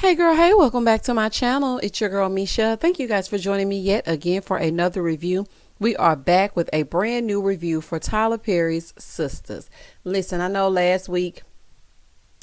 Hey girl, hey, welcome back to my channel. It's your girl Misha. Thank you guys for joining me yet again for another review. We are back with a brand new review for Tyler Perry's Sistas. Listen, I know last week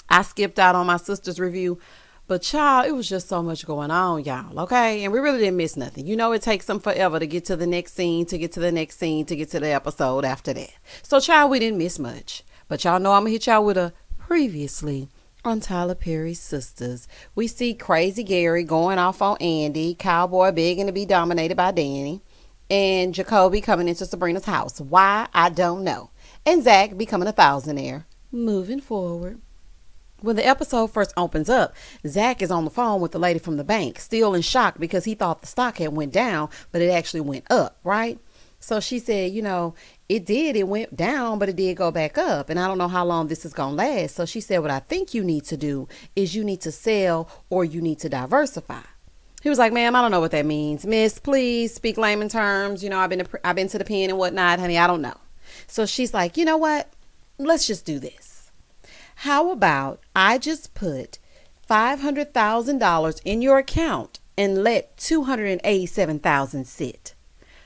I skipped out on my Sistas review, but child, it was just so much going on, y'all, okay? And we really didn't miss nothing. You know, it takes them forever to get to the next scene, to get to the next scene, to get to the episode after that. So child, we didn't miss much. But y'all know I'm gonna hit y'all with a previously on Tyler Perry's Sistas. We see Crazy Gary going off on Andy, Cowboy begging to be dominated by Danny, and Jacoby coming into Sabrina's house. Why? I don't know. And Zach becoming a thousandaire. Moving forward. When the episode first opens up, Zach is on the phone with the lady from the bank, still in shock because he thought the stock had went down, but it actually went up, right? So she said, it went down, but it did go back up. And I don't know how long this is going to last. So she said, what I think you need to do is you need to sell or you need to diversify. He was like, ma'am, I don't know what that means. Miss, please speak layman terms. I've been to the pen and whatnot, honey. I don't know. So she's like, you know what? Let's just do this. How about I just put $500,000 in your account and let $287,000 sit?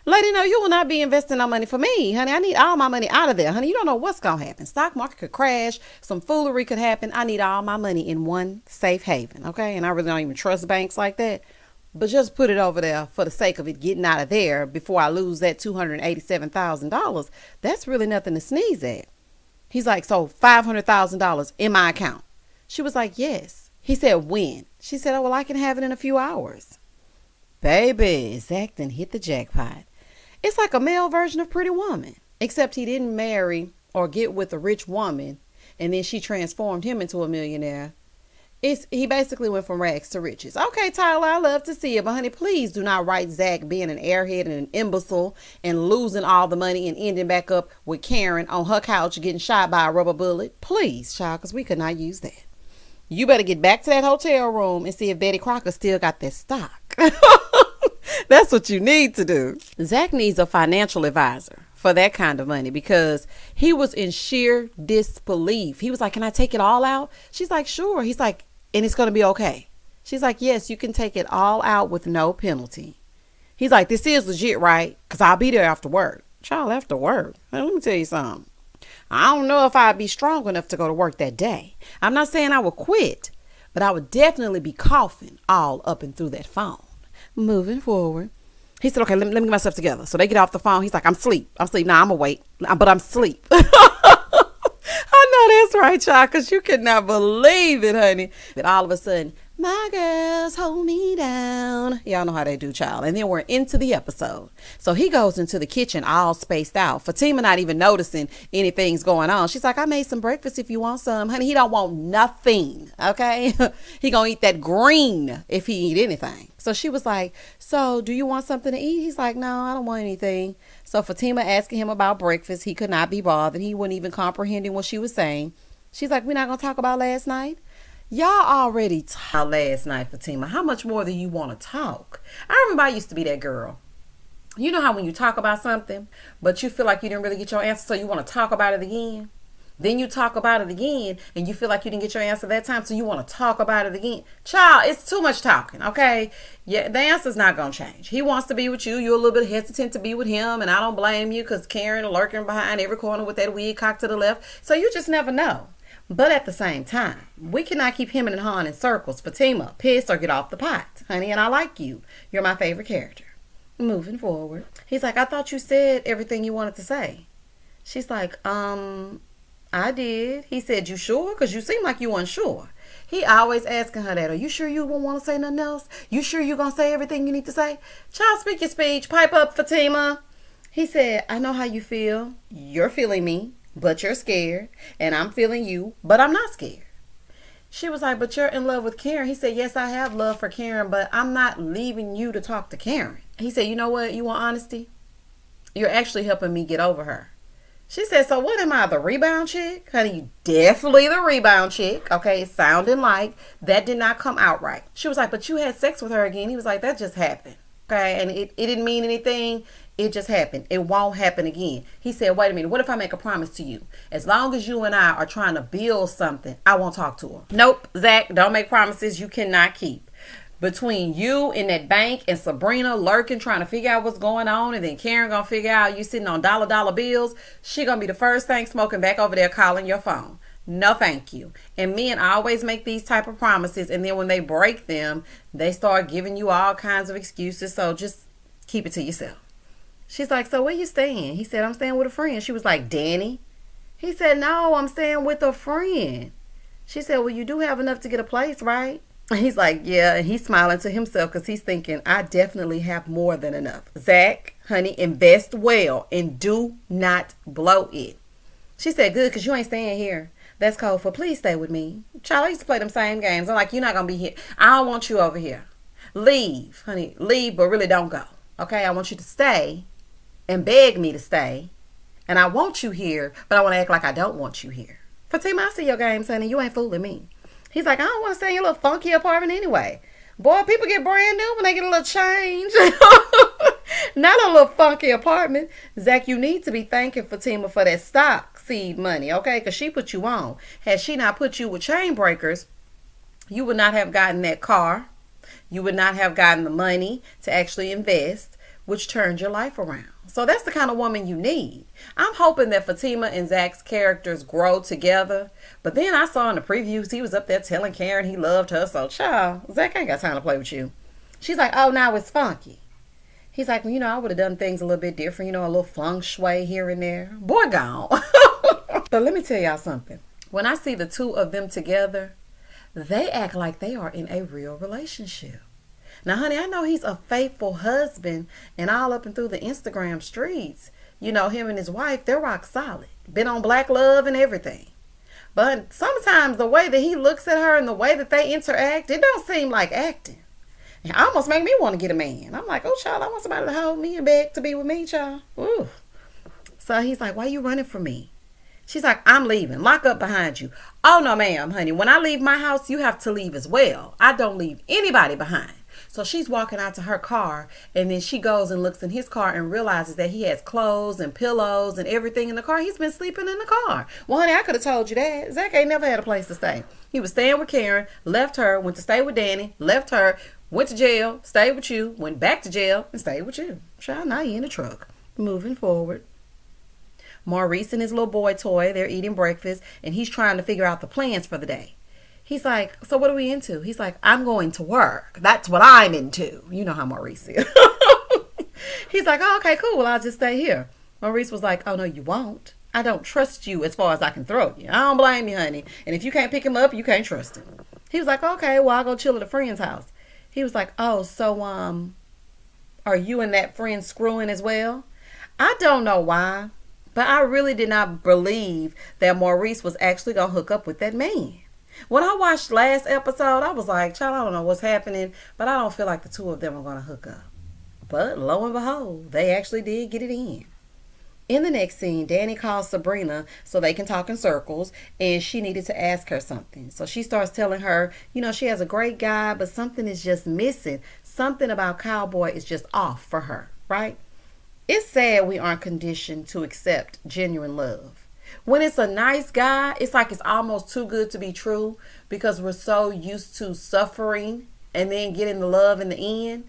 Lady, no, you will not be investing no money for me, honey. I need all my money out of there, honey. You don't know what's going to happen. Stock market could crash. Some foolery could happen. I need all my money in one safe haven, okay? And I really don't even trust banks like that. But just put it over there for the sake of it getting out of there before I lose that $287,000. That's really nothing to sneeze at. He's like, so $500,000 in my account. She was like, yes. He said, when? She said, oh, well, I can have it in a few hours. Baby, Zach done hit the jackpot. It's like a male version of Pretty Woman, except he didn't marry or get with a rich woman, and then she transformed him into a millionaire. He basically went from rags to riches. Okay, Tyler, I love to see it, but honey, please do not write Zach being an airhead and an imbecile and losing all the money and ending back up with Karen on her couch getting shot by a rubber bullet. Please, child, because we could not use that. You better get back to that hotel room and see if Betty Crocker still got that stock. That's what you need to do. Zach needs a financial advisor for that kind of money because he was in sheer disbelief. He was like, can I take it all out? She's like, sure. He's like, and it's going to be okay. She's like, yes, you can take it all out with no penalty. He's like, this is legit, right? Because I'll be there after work. Child, after work. Now, let me tell you something. I don't know if I'd be strong enough to go to work that day. I'm not saying I would quit, but I would definitely be coughing all up and through that phone. Moving forward. He said, okay, let me get myself together. So they get off the phone. He's like, I'm asleep. Nah, I'm awake, but I'm asleep. I know that's right, y'all, because you could not believe it, honey. But all of a sudden, my girls hold me down. Y'all know how they do, child. And then we're into the episode. So he goes into the kitchen all spaced out. Fatima not even noticing anything's going on. She's like, I made some breakfast if you want some. Honey, he don't want nothing, okay? He gonna eat that green if he eat anything. So she was like, so do you want something to eat? He's like, no, I don't want anything. So Fatima asking him about breakfast. He could not be bothered. He wasn't even comprehending what she was saying. She's like, we're not gonna talk about last night? Y'all already talked last night, Fatima. How much more do you want to talk? I remember I used to be that girl. You know how when you talk about something, but you feel like you didn't really get your answer, so you want to talk about it again? Then you talk about it again, and you feel like you didn't get your answer that time, so you want to talk about it again. Child, it's too much talking, okay? Yeah, the answer's not going to change. He wants to be with you. You're a little bit hesitant to be with him, and I don't blame you because Karen lurking behind every corner with that wig cocked to the left. So you just never know. But at the same time, we cannot keep him and Han in circles. Fatima, piss or get off the pot, honey, and I like you. You're my favorite character. Moving forward. He's like, I thought you said everything you wanted to say. She's like, I did. He said, you sure? Because you seem like you unsure. He always asking her that. Are you sure you won't want to say nothing else? You sure you going to say everything you need to say? Child, speak your speech. Pipe up, Fatima. He said, I know how you feel. You're feeling me, but you're scared. And I'm feeling you, but I'm not scared. She was like, but you're in love with Karen. He said, yes, I have love for Karen, but I'm not leaving you to talk to Karen. He said, you know what? You want honesty? You're actually helping me get over her. She said, so what am I, the rebound chick? Honey, you definitely the rebound chick. Okay, sounding like that did not come out right. She was like, but you had sex with her again. He was like, that just happened. Okay, and it didn't mean anything. It just happened. It won't happen again. He said, wait a minute, what if I make a promise to you? As long as you and I are trying to build something, I won't talk to her. Nope, Zach, don't make promises you cannot keep. Between you and that bank and Sabrina lurking, trying to figure out what's going on, and then Karen gonna figure out you sitting on dollar bills, she gonna be the first thing smoking back over there calling your phone. No, thank you. And men always make these type of promises, and then when they break them, they start giving you all kinds of excuses. So just keep it to yourself. She's like, so where you staying? He said, I'm staying with a friend. She was like, Danny? He said, no, I'm staying with a friend. She said, well, you do have enough to get a place, right? And he's like, yeah. And he's smiling to himself because he's thinking, I definitely have more than enough. Zach, honey, invest well and do not blow it. She said, good, because you ain't staying here. That's code for please stay with me. Child, I used to play them same games. I'm like, you're not going to be here. I don't want you over here. Leave, honey. Leave, but really don't go. Okay? I want you to stay and beg me to stay. And I want you here, but I want to act like I don't want you here. Fatima, I see your games, honey. You ain't fooling me. He's like, I don't want to stay in your little funky apartment anyway. Boy, people get brand new when they get a little change. Not a little funky apartment. Zach, you need to be thanking Fatima for that stock seed money, okay? Because she put you on. Had she not put you with chain breakers, you would not have gotten that car. You would not have gotten the money to actually invest, which turned your life around. So that's the kind of woman you need. I'm hoping that Fatima and Zach's characters grow together. But then I saw in the previews, he was up there telling Karen he loved her. So, child, Zach ain't got time to play with you. She's like, oh, now it's funky. He's like, well, I would have done things a little bit different. A little feng shui here and there. Boy, gone. But let me tell y'all something. When I see the two of them together, they act like they are in a real relationship. Now, honey, I know he's a faithful husband and all up and through the Instagram streets. Him and his wife, they're rock solid. Been on Black Love and everything. But sometimes the way that he looks at her and the way that they interact, it don't seem like acting. It almost make me want to get a man. I'm like, oh, child, I want somebody to hold me and beg to be with me, child. Ooh. So he's like, why are you running from me? She's like, I'm leaving. Lock up behind you. Oh, no, ma'am, honey. When I leave my house, you have to leave as well. I don't leave anybody behind. So she's walking out to her car, and then she goes and looks in his car and realizes that he has clothes and pillows and everything in the car. He's been sleeping in the car. Well, honey, I could have told you that. Zach ain't never had a place to stay. He was staying with Karen, left her, went to stay with Danny, left her, went to jail, stayed with you, went back to jail, and stayed with you. Child, now you in the truck. Moving forward. Maurice and his little boy toy, they're eating breakfast, and he's trying to figure out the plans for the day. He's like, so what are we into? He's like, I'm going to work. That's what I'm into. You know how Maurice is. He's like, oh, okay, cool. Well, I'll just stay here. Maurice was like, oh, no, you won't. I don't trust you as far as I can throw you. I don't blame you, honey. And if you can't pick him up, you can't trust him. He was like, okay, well, I'll go chill at a friend's house. He was like, oh, so, are you and that friend screwing as well? I don't know why, but I really did not believe that Maurice was actually going to hook up with that man. When I watched last episode, I was like, child, I don't know what's happening, but I don't feel like the two of them are going to hook up. But lo and behold, they actually did get it in. In the next scene, Danny calls Sabrina so they can talk in circles, and she needed to ask her something. So she starts telling her, she has a great guy, but something is just missing. Something about Cowboy is just off for her, right? It's sad we aren't conditioned to accept genuine love. When it's a nice guy, it's like it's almost too good to be true because we're so used to suffering and then getting the love in the end.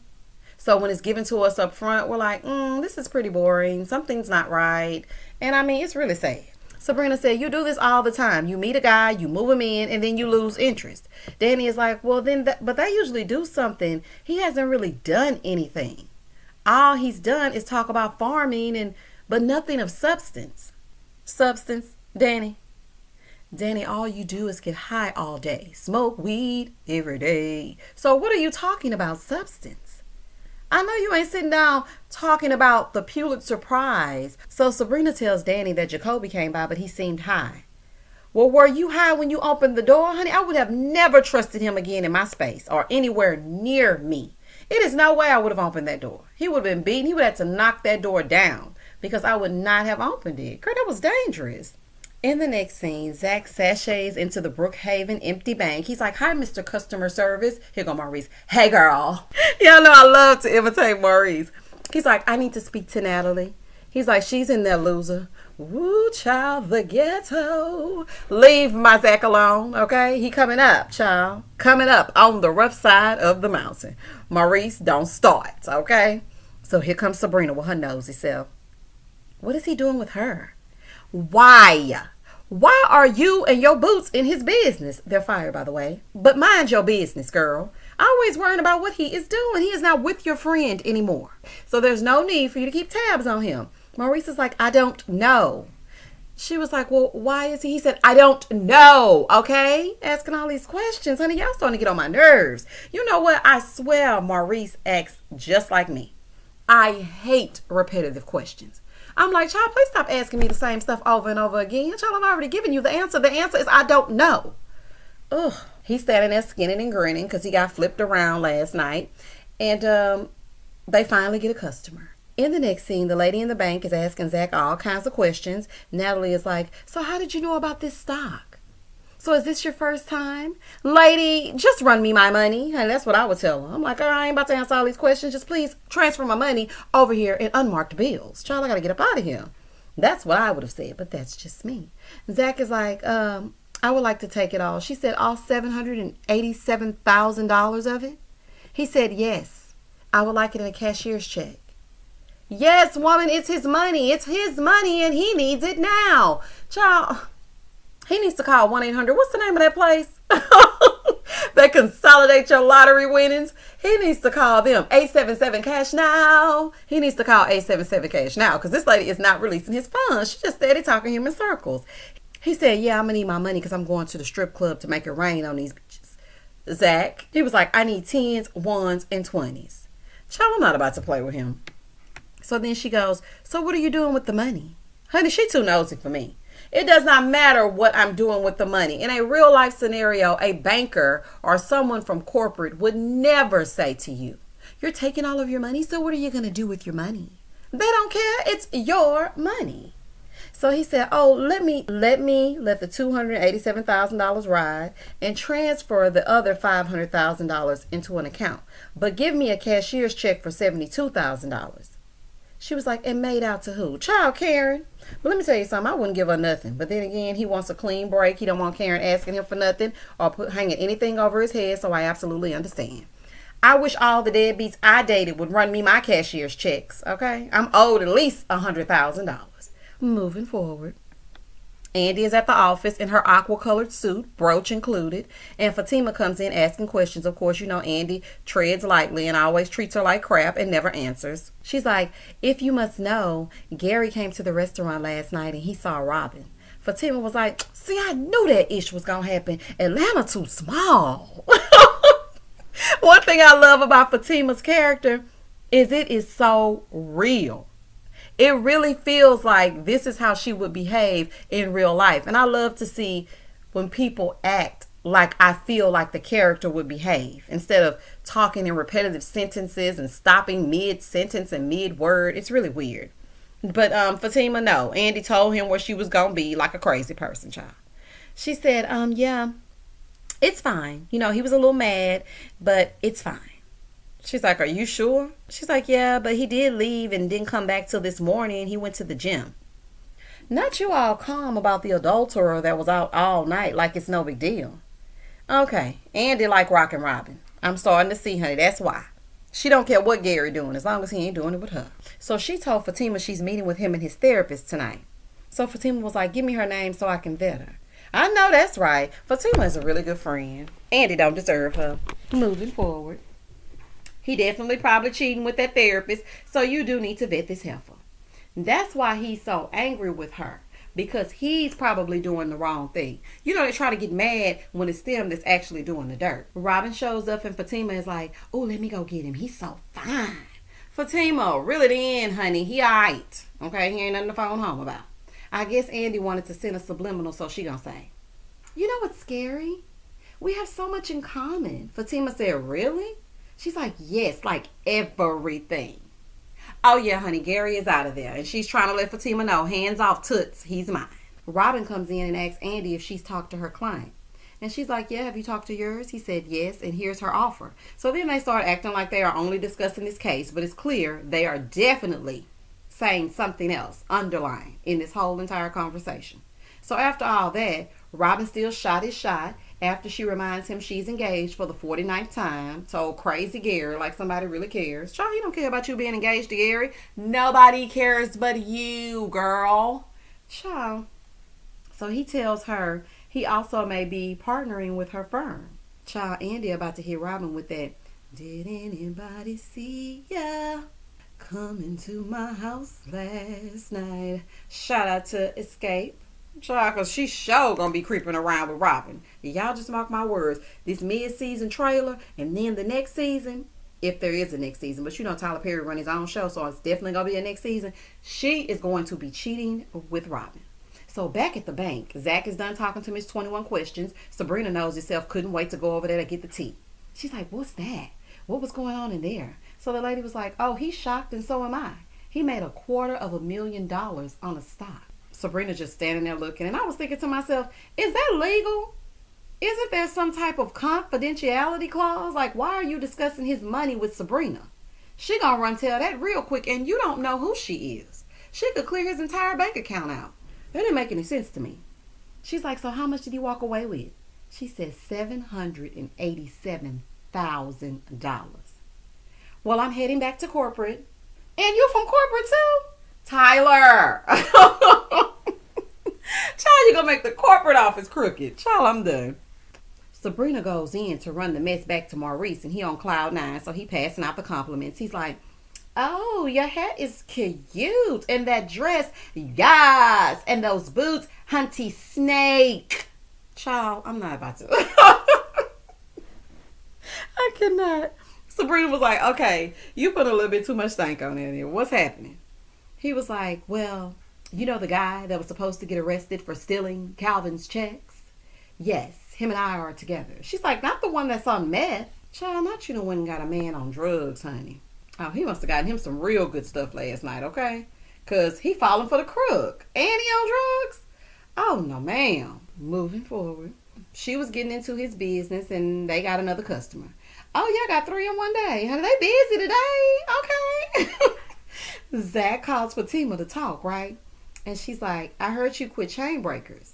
So when it's given to us up front, we're like, this is pretty boring. Something's not right. And it's really sad. Sabrina said, you do this all the time. You meet a guy, you move him in, and then you lose interest. Danny is like, well, but they usually do something. He hasn't really done anything. All he's done is talk about farming, but nothing of substance. Substance, Danny, all you do is get high all day. Smoke weed every day. So what are you talking about, substance? I know you ain't sitting down talking about the Pulitzer Prize. So Sabrina tells Danny that Jacoby came by, but he seemed high. Well, were you high when you opened the door, honey? I would have never trusted him again in my space or anywhere near me. It is no way I would have opened that door. He would have been beaten. He would have to knock that door down because I would not have opened it. Girl, that was dangerous. In the next scene, Zach sachets into the Brookhaven empty bank. He's like, hi, Mr. Customer Service. Here go Maurice. Hey, girl. Y'all know I love to imitate Maurice. He's like, I need to speak to Natalie. He's like, she's in there, loser. Woo, child, the ghetto. Leave my Zach alone, okay? He coming up, child. Coming up on the rough side of the mountain. Maurice, don't start, okay? So here comes Sabrina with her nosy self. What is he doing with her? Why? Why are you and your boots in his business? They're fired, by the way. But mind your business, girl. Always worrying about what he is doing. He is not with your friend anymore. So there's no need for you to keep tabs on him. Maurice is like, I don't know. She was like, well, why is he? He said, I don't know, okay? Asking all these questions. Honey, y'all starting to get on my nerves. You know what? I swear Maurice acts just like me. I hate repetitive questions. I'm like, child, please stop asking me the same stuff over and over again. Child, I've already given you the answer. The answer is I don't know. Ugh. He's standing there skinning and grinning because he got flipped around last night. And they finally get a customer. In the next scene, the lady in the bank is asking Zach all kinds of questions. Natalie is like, so how did you know about this stock? So is this your first time? Lady, just run me my money. And that's what I would tell her. I'm like, I ain't about to answer all these questions. Just please transfer my money over here in unmarked bills. Child, I got to get up out of here. That's what I would have said, but that's just me. Zach is like, I would like to take it all. She said, all $787,000 of it? He said, yes. I would like it in a cashier's check. Yes, woman, it's his money. It's his money and he needs it now. Child, he needs to call 1-800. What's the name of that place? They consolidate your lottery winnings. He needs to call them 877 cash now. He needs to call 877 cash now because this lady is not releasing his funds. She just steady talking him in circles. He said, yeah, I'm going to need my money because I'm going to the strip club to make it rain on these bitches. Zach, he was like, I need 10s, 1s, and 20s. Child, I'm not about to play with him. So then she goes, so what are you doing with the money? Honey, she too nosy for me. It does not matter what I'm doing with the money. In a real life scenario, a banker or someone from corporate would never say to you, you're taking all of your money, so what are you going to do with your money? They don't care. It's your money. So he said, oh, let the $287,000 ride and transfer the other $500,000 into an account. But give me a cashier's check for $72,000. She was like, and made out to who? Child, Karen. But let me tell you something. I wouldn't give her nothing. But then again, he wants a clean break. He don't want Karen asking him for nothing or hanging anything over his head. So I absolutely understand. I wish all the deadbeats I dated would run me my cashier's checks. Okay? I'm owed at least $100,000. Moving forward. Andi is at the office in her aqua-colored suit, brooch included, and Fatima comes in asking questions. Of course, you know Andi treads lightly and always treats her like crap and never answers. She's like, if you must know, Gary came to the restaurant last night and he saw Robin. Fatima was like, see, I knew that ish was going to happen. Atlanta too small. One thing I love about Fatima's character is it is so real. It really feels like this is how she would behave in real life. And I love to see when people act like I feel like the character would behave instead of talking in repetitive sentences and stopping mid-sentence and mid-word. It's really weird. But Fatima, no. Andi told him where she was going to be like a crazy person, child. She said, yeah, it's fine. You know, he was a little mad, but it's fine. She's like, are you sure? She's like, yeah, but he did leave and didn't come back till this morning. He went to the gym. Not you all calm about the adulterer that was out all night like it's no big deal. Okay, Andi like rockin' Robin. I'm starting to see, honey, that's why. She don't care what Gary doing as long as he ain't doing it with her. So she told Fatima she's meeting with him and his therapist tonight. So Fatima was like, give me her name so I can vet her. I know that's right. Fatima is a really good friend. Andi don't deserve her. Moving forward. He definitely probably cheating with that therapist, so you do need to vet this heifer. That's why he's so angry with her, because he's probably doing the wrong thing. You know, they try to get mad when it's them that's actually doing the dirt. Robin shows up and Fatima is like, oh, let me go get him. He's so fine. Fatima, reel it in, honey. He all right. Okay, he ain't nothing to phone home about. I guess Andi wanted to send a subliminal, so she gonna say, you know what's scary? We have so much in common. Fatima said, really? She's like, yes, like everything. Oh, yeah, honey, Gary is out of there. And she's trying to let Fatima know, hands off, toots, he's mine. Robin comes in and asks Andi if she's talked to her client. And she's like, yeah, have you talked to yours? He said, yes, and here's her offer. So then they start acting like they are only discussing this case, but it's clear they are definitely saying something else underlying in this whole entire conversation. So after all that, Robin still shot his shot after she reminds him she's engaged for the 49th time. So crazy Gary, like somebody really cares. Child, he don't care about you being engaged to Gary. Nobody cares but you, girl. Child. So he tells her he also may be partnering with her firm. Child, Andi about to hit Robin with that, did anybody see ya coming to my house last night? Shout out to Escape. Child, because she sure gonna be creeping around with Robin. Y'all just mark my words. This mid-season trailer, and then the next season, if there is a next season, but you know Tyler Perry run his own show, so it's definitely gonna be a next season. She is going to be cheating with Robin. So back at the bank, Zach is done talking to Miss 21 questions. Sabrina knows herself, couldn't wait to go over there to get the tea. She's like, what's that? What was going on in there? So the lady was like, oh, he's shocked and so am I. He made $250,000 on a stock. Sabrina just standing there looking, and I was thinking to myself, is that legal? Isn't there some type of confidentiality clause? Like, why are you discussing his money with Sabrina? She gonna run tell that real quick, and you don't know who she is. She could clear his entire bank account out. That didn't make any sense to me. She's like, so how much did he walk away with? She said $787,000. Well, I'm heading back to corporate. And you from corporate too? Tyler. Child, you gonna make the corporate office crooked. Child, I'm done. Sabrina goes in to run the mess back to Maurice, and he on cloud 9, so he passing out the compliments. He's like, oh, your hair is cute, and that dress, yes, and those boots, hunty snake. Child, I'm not about to. I cannot. Sabrina was like, okay, you put a little bit too much stank on it. What's happening? He was like, well, you know the guy that was supposed to get arrested for stealing Calvin's checks? Yes, him and I are together. She's like, not the one that's on meth. Child, not you know when got a man on drugs, honey. Oh, he must have gotten him some real good stuff last night, okay? Because he falling for the crook. And he on drugs? Oh, no, ma'am. Moving forward. She was getting into his business, and they got another customer. Oh, y'all got 3 in one day. Honey, they busy today. Okay. Zach calls Fatima to talk, right? And she's like, I heard you quit Chain Breakers.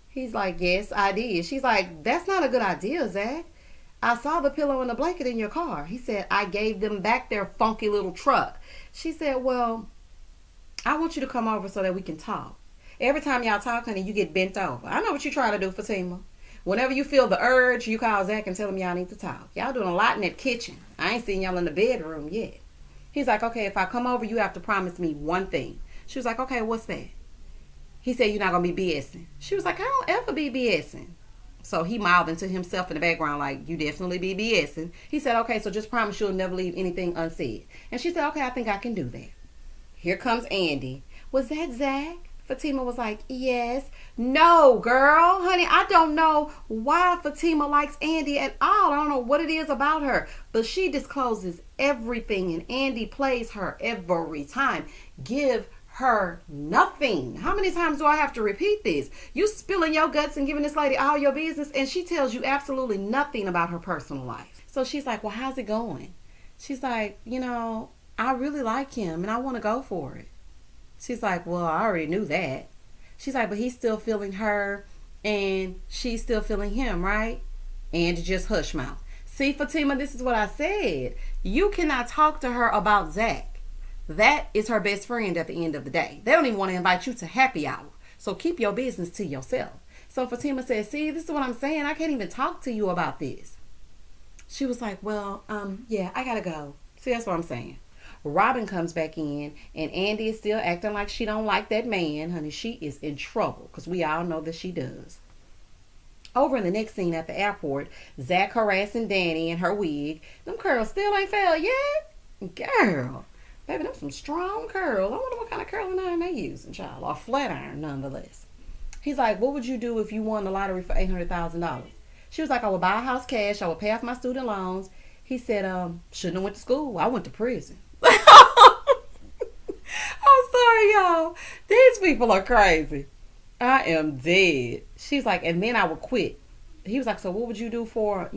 He's like, yes, I did. She's like, that's not a good idea, Zach. I saw the pillow and the blanket in your car. He said, I gave them back their funky little truck. She said, well, I want you to come over so that we can talk. Every time y'all talk, honey, you get bent over. I know what you're trying to do, Fatima. Whenever you feel the urge, you call Zach and tell him y'all need to talk. Y'all doing a lot in that kitchen. I ain't seen y'all in the bedroom yet. He's like, okay, if I come over, you have to promise me one thing. She was like, okay, what's that? He said, you're not going to be BSing. She was like, I don't ever be BSing. So he mouthed to himself in the background like, you definitely be BSing. He said, okay, so just promise you'll never leave anything unsaid. And she said, okay, I think I can do that. Here comes Andi. Was that Zach? Fatima was like, yes. No, girl. Honey, I don't know why Fatima likes Andi at all. I don't know what it is about her. But she discloses everything, and Andi plays her every time. Give her nothing. How many times do I have to repeat this? You spilling your guts and giving this lady all your business, and she tells you absolutely nothing about her personal life. So she's like, well, how's it going? She's like, you know, I really like him, and I want to go for it. She's like, well, I already knew that. She's like, but he's still feeling her and she's still feeling him, right? And just hush mouth. See, Fatima, this is what I said. You cannot talk to her about Zach. That is her best friend at the end of the day. They don't even want to invite you to happy hour. So keep your business to yourself. So Fatima said, see, this is what I'm saying. I can't even talk to you about this. She was like, well, yeah, I gotta go. See, that's what I'm saying. Robin comes back in, and Andi is still acting like she don't like that man. Honey, she is in trouble, because we all know that she does. Over in the next scene at the airport, Zach harassing Danny in her wig. Them curls still ain't fell yet? Girl, baby, them some strong curls. I wonder what kind of curling iron they using, child. Or flat iron, nonetheless. He's like, what would you do if you won the lottery for $800,000? She was like, I would buy a house cash. I would pay off my student loans. He said, shouldn't have went to school. I went to prison. I'm sorry, y'all. These people are crazy. I am dead. She's like, and then I would quit he was like, so what would you do for,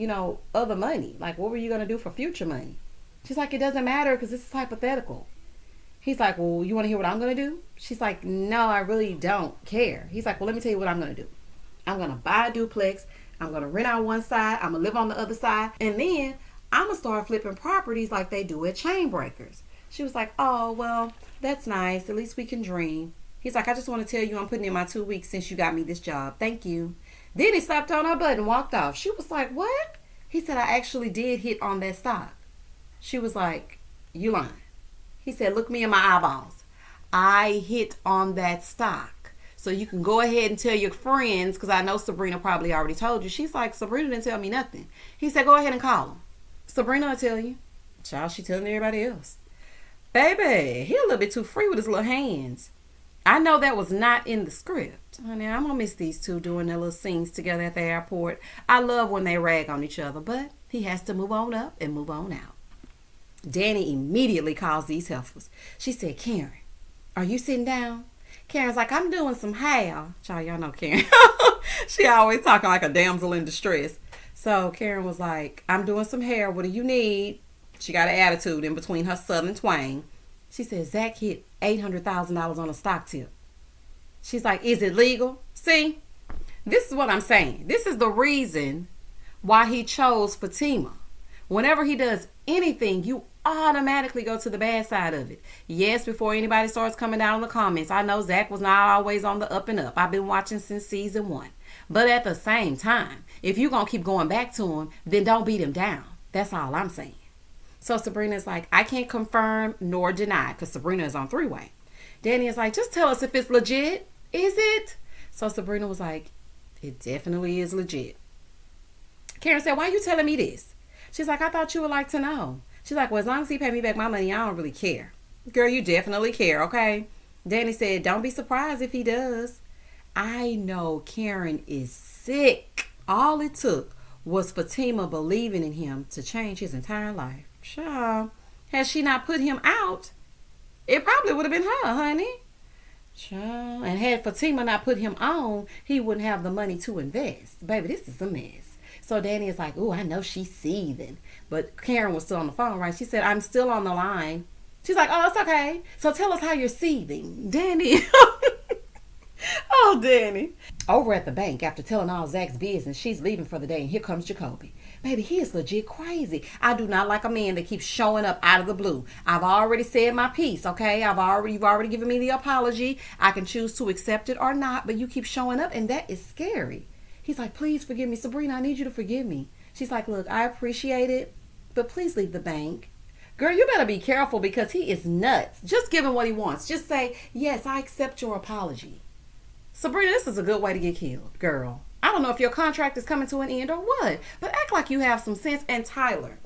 other money? Like, what were you going to do for future money? She's like, it doesn't matter because this is hypothetical. He's like, well, you want to hear what I'm going to do? She's like, no, I really don't care. He's like, well, let me tell you what I'm going to do. I'm going to buy a duplex. I'm going to rent out one side. I'm going to live on the other side. And then I'm going to start flipping properties like they do at Chain Breakers. She was like, oh, well, that's nice. At least we can dream. He's like, I just want to tell you I'm putting in my 2 weeks since you got me this job. Thank you. Then he slapped on her butt and walked off. She was like, what? He said, I actually did hit on that stock. She was like, you lying. He said, look me in my eyeballs. I hit on that stock. So you can go ahead and tell your friends, because I know Sabrina probably already told you. She's like, Sabrina didn't tell me nothing. He said, go ahead and call him. Sabrina will tell you. Child, she telling everybody else. Baby, he a little bit too free with his little hands. I know that was not in the script. Honey, I'm going to miss these two doing their little scenes together at the airport. I love when they rag on each other, but he has to move on up and move on out. Danny immediately calls these heifers. She said, Karen, are you sitting down? Karen's like, I'm doing some hair. Child, y'all know Karen. She always talking like a damsel in distress. So Karen was like, I'm doing some hair. What do you need? She got an attitude in between her southern twang. She said, Zach hit $800,000 on a stock tip. She's like, is it legal? See, this is what I'm saying. This is the reason why he chose Fatima. Whenever he does anything, you automatically go to the bad side of it. Yes, before anybody starts coming down in the comments, I know Zach was not always on the up and up. I've been watching since season 1. But at the same time, if you're going to keep going back to him, then don't beat him down. That's all I'm saying. So Sabrina's like, I can't confirm nor deny, because Sabrina is on 3-way. Danny is like, just tell us if it's legit. Is it? So Sabrina was like, it definitely is legit. Karen said, why are you telling me this? She's like, I thought you would like to know. She's like, well, as long as he pay me back my money, I don't really care. Girl, you definitely care, okay? Danny said, don't be surprised if he does. I know Karen is sick. All it took was Fatima believing in him to change his entire life. Sure. Had she not put him out, it probably would have been her, honey. Sure. And had Fatima not put him on, he wouldn't have the money to invest. Baby, this is a mess. So Danny is like, ooh, I know she's seething. But Karen was still on the phone, right? She said, I'm still on the line. She's like, oh, it's okay. So tell us how you're seething. Danny. Oh, Danny. Over at the bank, after telling all Zach's business, she's leaving for the day, and here comes Jacoby. Baby, he is legit crazy. I do not like a man that keeps showing up out of the blue. I've already said my piece, okay? You've already given me the apology. I can choose to accept it or not, but you keep showing up, and that is scary. He's like, please forgive me. Sabrina, I need you to forgive me. She's like, look, I appreciate it, but please leave the bank. Girl, you better be careful because he is nuts. Just give him what he wants. Just say, yes, I accept your apology. Sabrina, this is a good way to get killed, girl. I don't know if your contract is coming to an end or what, but act like you have some sense. And Tyler,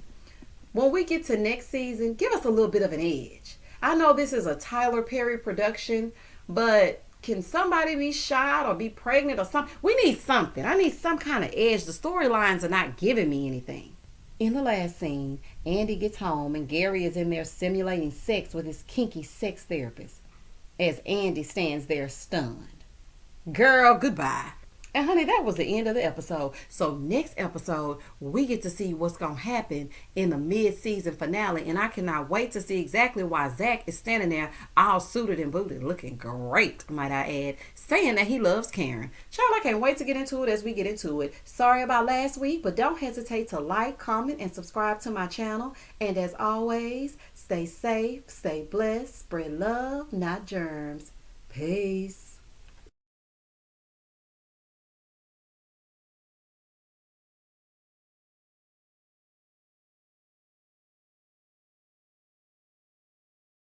when we get to next season, give us a little bit of an edge. I know this is a Tyler Perry production, but can somebody be shot or be pregnant or something? We need something. I need some kind of edge. The storylines are not giving me anything. In the last scene, Andi gets home and Gary is in there simulating sex with his kinky sex therapist as Andi stands there stunned. Girl, goodbye. And honey, that was the end of the episode. So next episode, we get to see what's going to happen in the mid-season finale. And I cannot wait to see exactly why Zach is standing there all suited and booted, looking great, might I add, saying that he loves Karen. Child, I can't wait to get into it as we get into it. Sorry about last week, but don't hesitate to like, comment, and subscribe to my channel. And as always, stay safe, stay blessed, spread love, not germs. Peace.